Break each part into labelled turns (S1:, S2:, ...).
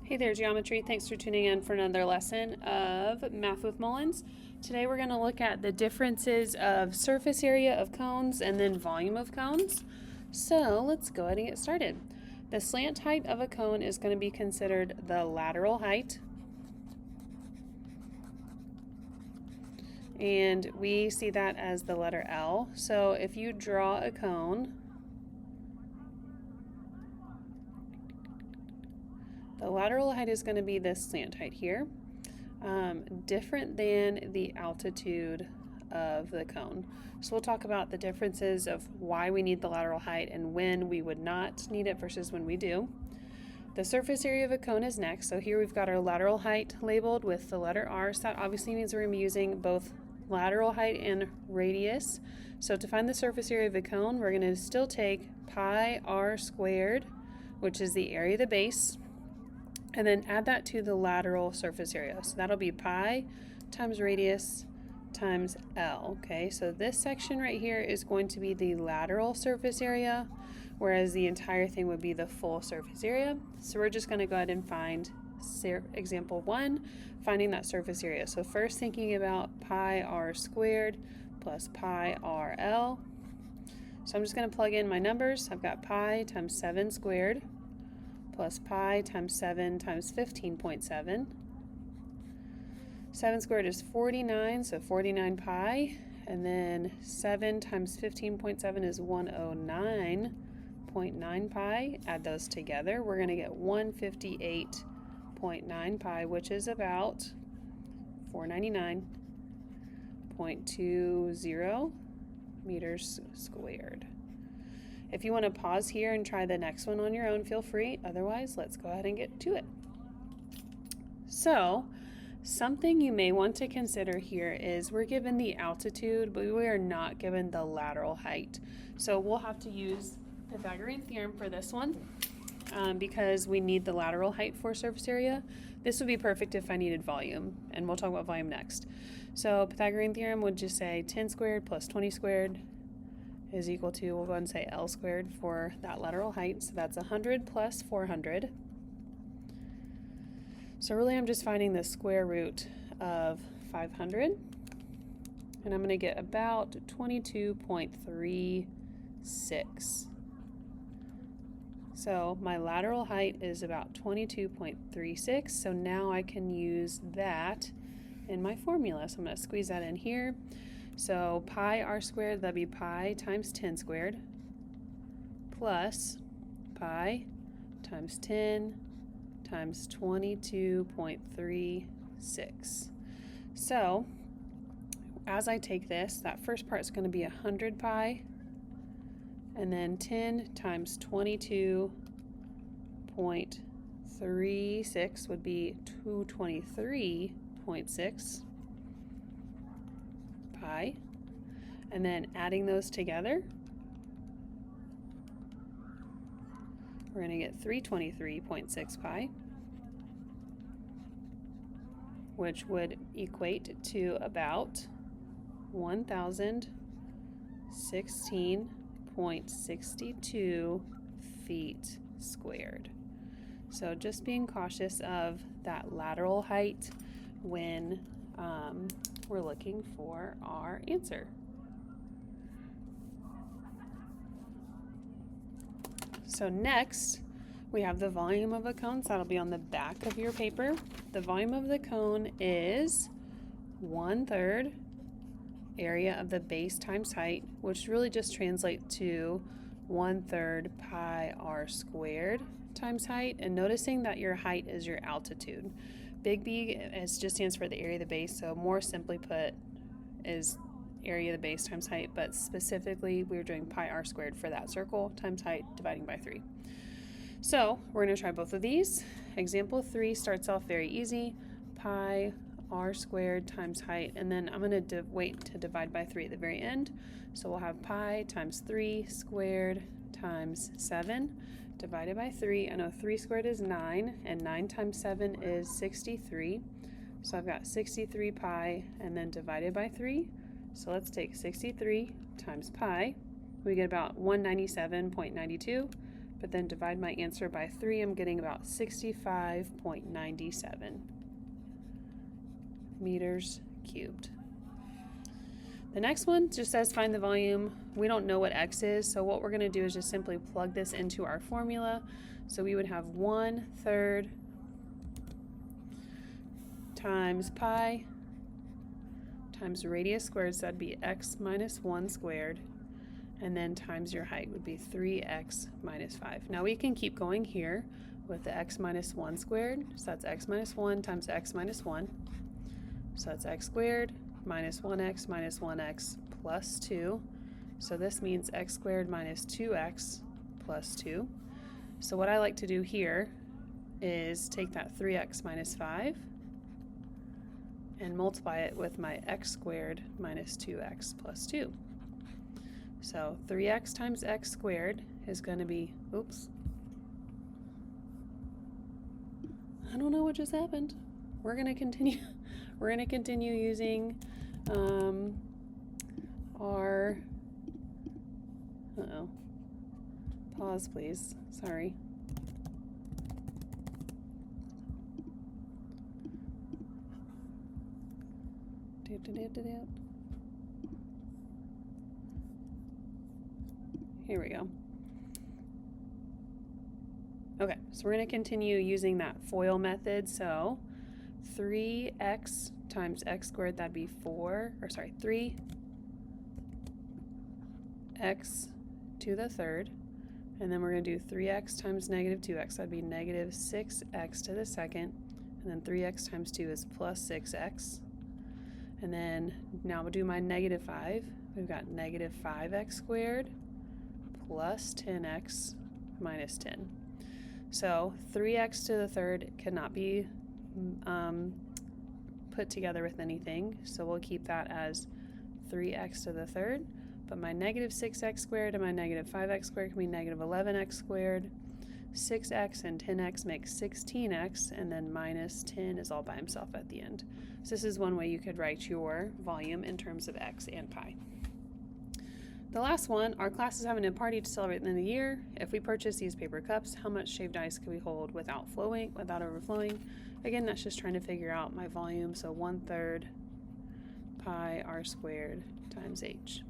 S1: Hey there, Geometry. Thanks for tuning in for another lesson of Math with Mullins. Today we're going to look at the differences of surface area of cones and then volume of cones. So let's go ahead and get started. The slant height of a cone is going to be considered the lateral height. And we see that as the letter L. So if you draw a cone, the lateral height is going to be this slant height here, different than the altitude of the cone. So we'll talk about the differences of why we need the lateral height and when we would not need it versus when we do. The surface area of a cone is next. So here we've got our lateral height labeled with the letter R. So that obviously means we're going to be using both lateral height and radius. So to find the surface area of a cone, we're going to still take pi r squared, which is the area of the base, and then add that to the lateral surface area. So that'll be pi times radius times L. Okay, so this section right here is going to be the lateral surface area, whereas the entire thing would be the full surface area. So we're just going to go ahead and find example 1, finding that surface area. So first thinking about pi r squared plus pi r L. So I'm just going to plug in my numbers. I've got pi times 7 squared plus pi times 7 times 15.7. 7 squared is 49, so 49 pi, and then 7 times 15.7 is 109.9 pi. Add those together, we're going to get 158.9 pi, which is about 499.20 meters squared. If you want to pause here and try the next one on your own, feel free. Otherwise, let's go ahead and get to it. So, something you may want to consider here is we're given the altitude, but we are not given the lateral height. So we'll have to use Pythagorean theorem for this one because we need the lateral height for surface area. This would be perfect if I needed volume, and we'll talk about volume next. So Pythagorean theorem would just say 10 squared plus 20 squared is equal to, we'll go ahead and say L squared for that lateral height. So that's 100 plus 400. So really I'm just finding the square root of 500. And I'm going to get about 22.36. So my lateral height is about 22.36. So now I can use that in my formula. So I'm going to squeeze that in here. So pi r squared, that'd be pi times 10 squared plus pi times 10 times 22.36. So as I take this, that first part is going to be 100 pi, and then 10 times 22.36 would be 223.6 pi, and then adding those together, we're going to get 323.6 pi, which would equate to about 1,016.62 feet squared. So just being cautious of that lateral height when we're looking for our answer. So next, we have the volume of a cone. So that'll be on the back of your paper. The volume of the cone is 1/3 area of the base times height, which really just translates to 1/3 pi r squared times height. And noticing that your height is your altitude. Big B just stands for the area of the base, so more simply put is area of the base times height, but specifically we're doing pi r squared for that circle times height dividing by 3. So we're going to try both of these. Example 3 starts off very easy, pi r squared times height, and then I'm going to wait to divide by 3 at the very end. So we'll have pi times 3 squared times 7 divided by 3. I know 3 squared is 9, and 9 times 7 is 63. So I've got 63 pi, and then divided by 3. So let's take 63 times pi. We get about 197.92 but then divide my answer by 3, I'm getting about 65.97 meters cubed. The next one just says find the volume. We don't know what x is, so what we're going to do is just simply plug this into our formula. So we would have 1/3 times pi times radius squared, so that'd be x minus 1 squared, and then times your height would be 3x minus 5. Now we can keep going here with the x minus 1 squared, so that's x minus 1 times x minus 1, so that's x squared minus 1x plus 2, so this means x squared minus 2x plus 2. So what I like to do here is take that 3x minus 5 and multiply it with my x squared minus 2x plus 2. So 3x times x squared is going to be, oops, I don't know what just happened. We're going to continue. We're going to continue using our, pause please, sorry. Here we go. Okay, so we're going to continue using that FOIL method. So 3x times x squared, that'd be 3x to the third. And then we're going to do 3x times negative 2x, that'd be negative 6x to the second. And then 3x times 2 is plus 6x. And then now we'll do my negative 5. We've got negative 5x squared plus 10x minus 10. So 3x to the third cannot be put together with anything, so we'll keep that as 3x to the third. But my negative 6x squared and my negative 5x squared can be negative 11x squared. 6x and 10x makes 16x, and then minus 10 is all by himself at the end. So this is one way you could write your volume in terms of x and pi. The last one, our class is having a party to celebrate the end of the year. If we purchase these paper cups, how much shaved ice can we hold without overflowing? Again, that's just trying to figure out my volume, so 1/3 pi r squared times h.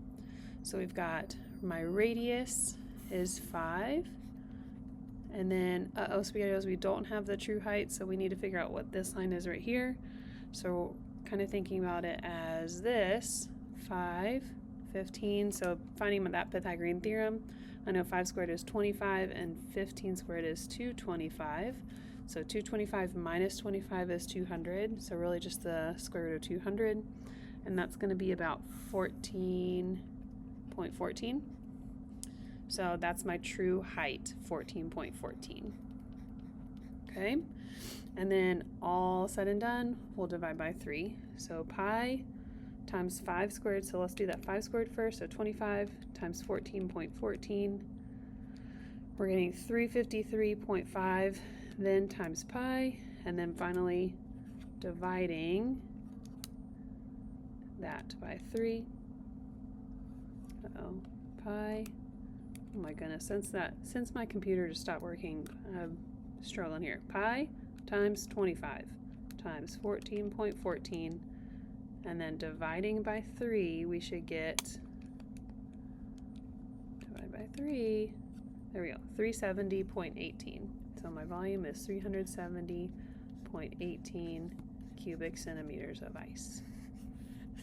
S1: So we've got my radius is 5, and then, spaghettios, we don't have the true height, so we need to figure out what this line is right here. So kind of thinking about it as this, 5, 15, so finding that Pythagorean theorem, I know 5 squared is 25 and 15 squared is 225. So 225 minus 25 is 200, so really just the square root of 200, and that's going to be about 14.14. So that's my true height, 14.14. Okay, and then all said and done, we'll divide by 3. So pi times 5 squared, so let's do that 5 squared first, so 25 times 14.14. We're getting 353.5, then times pi, and then finally dividing that by 3. Pi. Oh my goodness, since my computer just stopped working, I'm struggling here. Pi times 25 times 14.14, and then dividing by 3, we should get, divide by 3, there we go, 370.18. So my volume is 370.18 cubic centimeters of ice.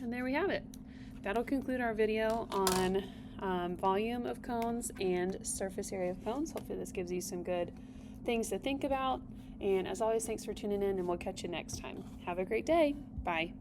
S1: And there we have it. That'll conclude our video on volume of cones and surface area of cones. Hopefully this gives you some good things to think about. And as always, thanks for tuning in, and we'll catch you next time. Have a great day. Bye.